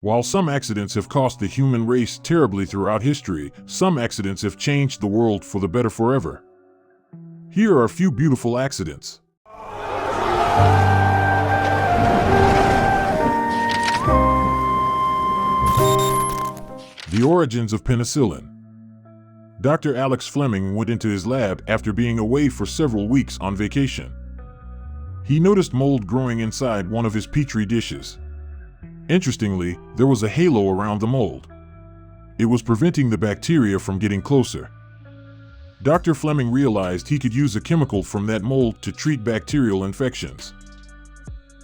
While some accidents have cost the human race terribly throughout history, some accidents have changed the world for the better forever. Here are a few beautiful accidents. The origins of penicillin. Dr. Alex Fleming went into his lab after being away for several weeks on vacation. He noticed mold growing inside one of his petri dishes. Interestingly, there was a halo around the mold. It was preventing the bacteria from getting closer. Dr. Fleming realized he could use a chemical from that mold to treat bacterial infections.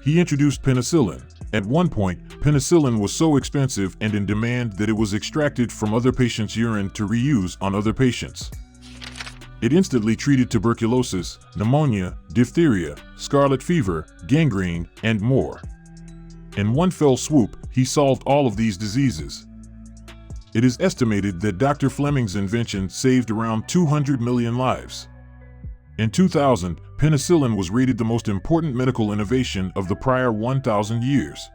He introduced penicillin. At one point, penicillin was so expensive and in demand that it was extracted from other patients' urine to reuse on other patients. It instantly treated tuberculosis, pneumonia, diphtheria, scarlet fever, gangrene, and more. In one fell swoop, he solved all of these diseases. It is estimated that Dr. Fleming's invention saved around 200 million lives. In 2000, penicillin was rated the most important medical innovation of the prior 1,000 years.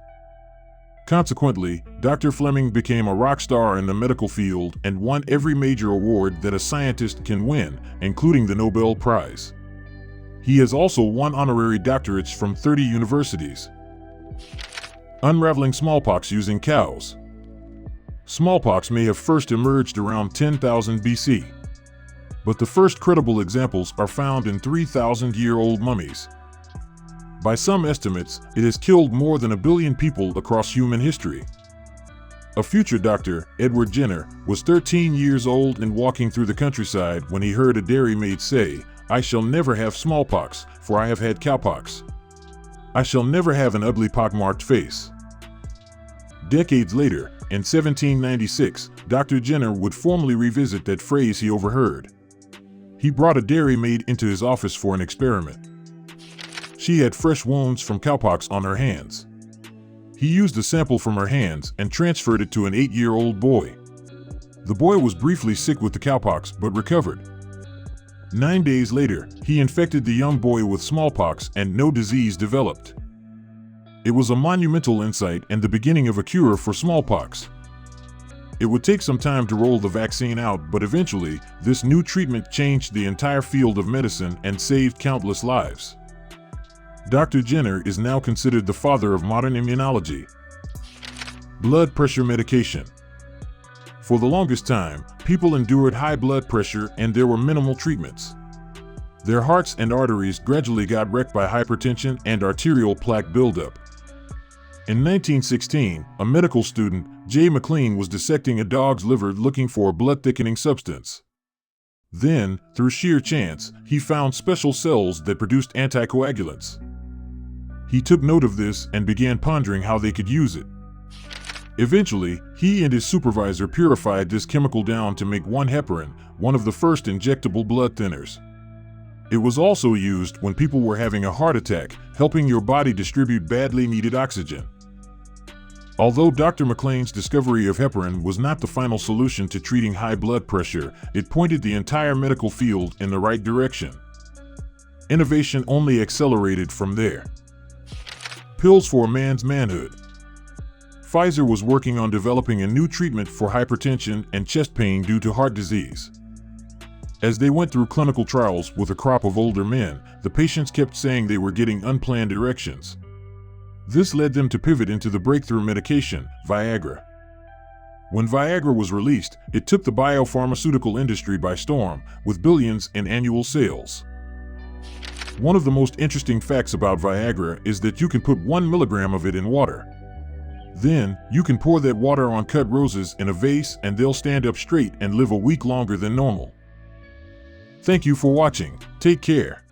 Consequently, Dr. Fleming became a rock star in the medical field and won every major award that a scientist can win, including the Nobel Prize. He has also won honorary doctorates from 30 universities. Unraveling smallpox using cows. Smallpox may have first emerged around 10,000 BC. But the first credible examples are found in 3,000-year-old mummies. By some estimates, it has killed more than 1 billion people across human history. A future doctor, Edward Jenner, was 13 years old and walking through the countryside when he heard a dairymaid say, "I shall never have smallpox, for I have had cowpox. I shall never have an ugly pockmarked face." Decades later, in 1796, Dr. Jenner would formally revisit that phrase he overheard. He brought a dairymaid into his office for an experiment. She had fresh wounds from cowpox on her hands. He used a sample from her hands and transferred it to an 8-year-old boy. The boy was briefly sick with the cowpox but recovered. 9 days later, he infected the young boy with smallpox and no disease developed. It was a monumental insight and the beginning of a cure for smallpox. It would take some time to roll the vaccine out, but eventually, this new treatment changed the entire field of medicine and saved countless lives. Dr. Jenner is now considered the father of modern immunology. Blood pressure medication. For the longest time, people endured high blood pressure and there were minimal treatments. Their hearts and arteries gradually got wrecked by hypertension and arterial plaque buildup. In 1916, a medical student, J. McLean, was dissecting a dog's liver looking for a blood-thickening substance. Then, through sheer chance, he found special cells that produced anticoagulants. He took note of this and began pondering how they could use it. Eventually, he and his supervisor purified this chemical down to make 1-heparin, one of the first injectable blood thinners. It was also used when people were having a heart attack, helping your body distribute badly needed oxygen. Although Dr. McLean's discovery of heparin was not the final solution to treating high blood pressure, it pointed the entire medical field in the right direction. Innovation only accelerated from there. Pills for a man's manhood. Pfizer was working on developing a new treatment for hypertension and chest pain due to heart disease. As they went through clinical trials with a crop of older men, the patients kept saying they were getting unplanned erections. This led them to pivot into the breakthrough medication, Viagra. When Viagra was released, it took the biopharmaceutical industry by storm, with billions in annual sales. One of the most interesting facts about Viagra is that you can put 1 milligram of it in water. Then, you can pour that water on cut roses in a vase and they'll stand up straight and live a week longer than normal. Thank you for watching. Take care.